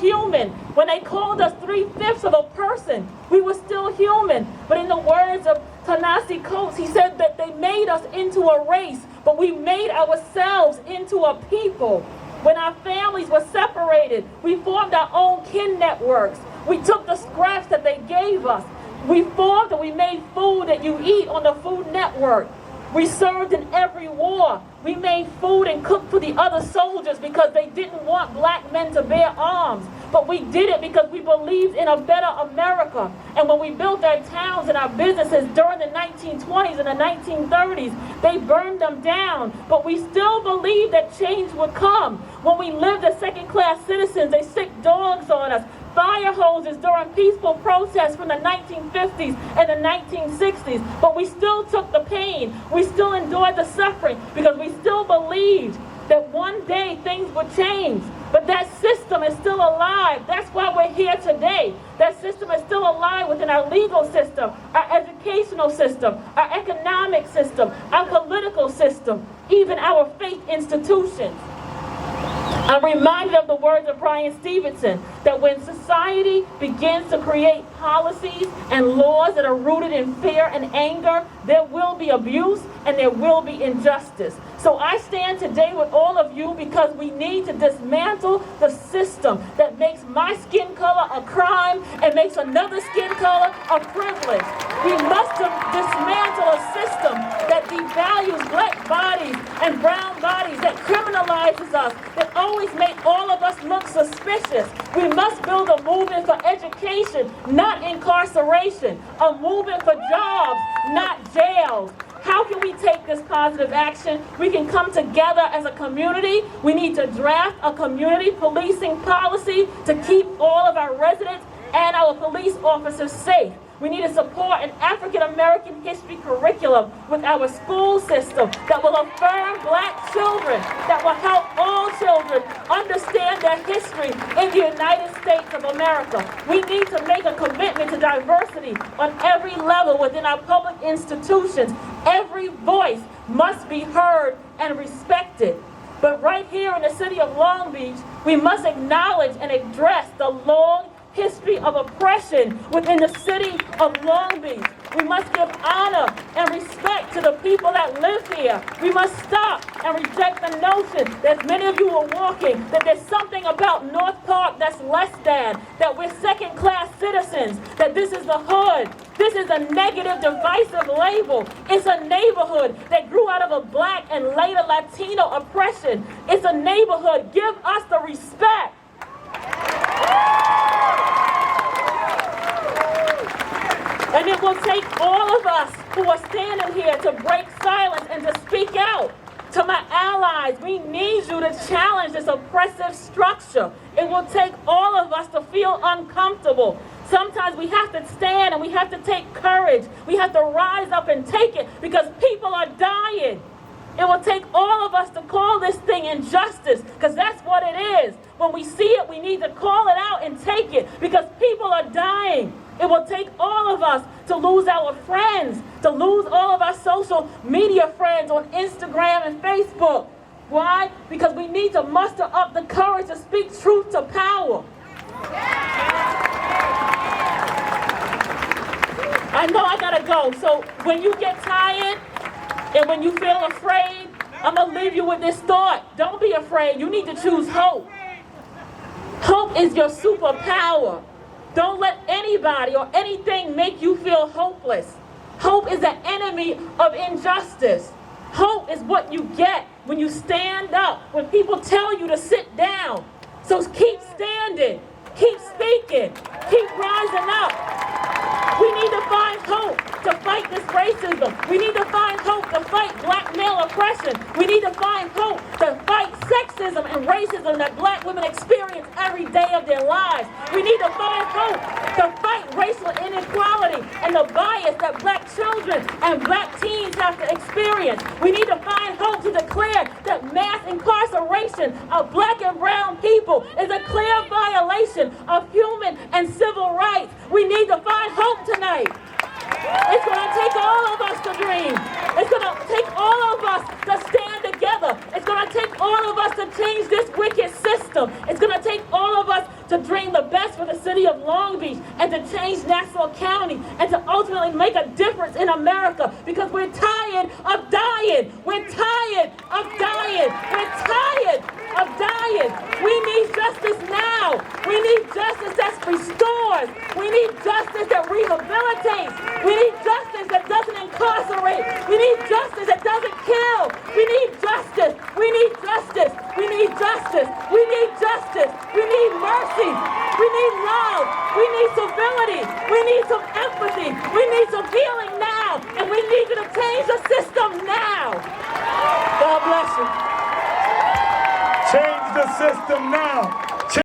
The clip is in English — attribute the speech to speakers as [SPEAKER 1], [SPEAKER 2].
[SPEAKER 1] human. When they called us 3/5 of a person, we were still human. But in the words of Ta-Nehisi Coates, he said that they made us into a race, but we made ourselves into a people. When our families were separated, we formed our own kin networks. We took the scraps that they gave us. We formed and we made food that you eat on the Food Network. We served in every war. We made food and cooked for the other soldiers because they didn't want black men to bear arms. But we did it because we believed in a better America. And when we built our towns and our businesses during the 1920s and the 1930s, they burned them down. But we still believed that change would come. When we lived as second-class citizens, they sicked dogs on us. Fire hoses during peaceful protests from the 1950s and the 1960s. But we still took the pain. We still endured the suffering because we still believed that one day things would change. But that system is still alive. That's why we're here today. That system is still alive within our legal system, our educational system, our economic system, our political system, even our faith institutions. I'm reminded of the words of Brian Stevenson, that when society begins to create policies and laws that are rooted in fear and anger, there will be abuse and there will be injustice. So I stand today with all of you because we need to dismantle the system that makes my skin color a crime and makes another skin color a privilege. We must dismantle a system that devalues black bodies and brown bodies, that criminalizes us, that always make all of us look suspicious. We must build a movement for education, not incarceration, a movement for jobs, not jails. How can we take this positive action? We can come together as a community. We need to draft a community policing policy to keep all of our residents and our police officers safe. We need to support an African American history curriculum with our school system that will affirm black children, that will help all children understand their history in the United States of America. We need to make a commitment to diversity on every level within our public institutions. Every voice must be heard and respected. But right here in the city of Long Beach, we must acknowledge and address the long history of oppression within the city of Long Beach. We must give honor and respect to the people that live here. We must stop and reject the notion that many of you are walking, that there's something about North Park that's less than, that we're second-class citizens, that this is the hood. This is a negative, divisive label. It's a neighborhood that grew out of a black and later Latino oppression. It's a neighborhood. Give us the respect. And it will take all of us who are standing here to break silence and to speak out. To my allies, we need you to challenge this oppressive structure. It will take all of us to feel uncomfortable. Sometimes we have to stand and we have to take courage. We have to rise up and take it because people are dying. It will take all of us to call this thing injustice because that's what it is. When we see it, we need to call it out and take it because people are dying. It will take all of us to lose our friends, to lose all of our social media friends on Instagram and Facebook. Why? Because we need to muster up the courage to speak truth to power. I know I gotta go. So when you get tired and when you feel afraid, I'm gonna leave you with this thought. Don't be afraid. You need to choose hope. Hope is your superpower. Don't let anybody or anything make you feel hopeless. Hope is the enemy of injustice. Hope is what you get when you stand up, when people tell you to sit down. So keep standing, keep speaking, keep rising up. We need to find hope to fight this racism. We need to find hope to fight black male oppression. We need to find hope to fight sexism and racism that black women experience every day of their lives. We need to find hope to fight racial inequality and the bias that black children and black teens have to experience. We need to find hope to declare that mass incarceration of black and brown people is a clear violation of human and civil rights. We need to find hope tonight. It's going to take all of us to dream. It's going to take all of us to stand together. It's going to take all of us to change this wicked system. It's going to take all of us to dream the best for the city of Long Beach and to change Nassau County and to ultimately make a difference in America, because we're tired of dying. We're tired of dying. We're tired of dying. We need justice now. We need justice that restores. We need justice that rehabilitates. We need justice that doesn't incarcerate. We need justice that doesn't kill. We need justice. We need justice. We need justice. We need justice. We need mercy. We need love. We need civility. We need some empathy. We need some healing now. And we need you to change the system now. God bless you.
[SPEAKER 2] Change the system now.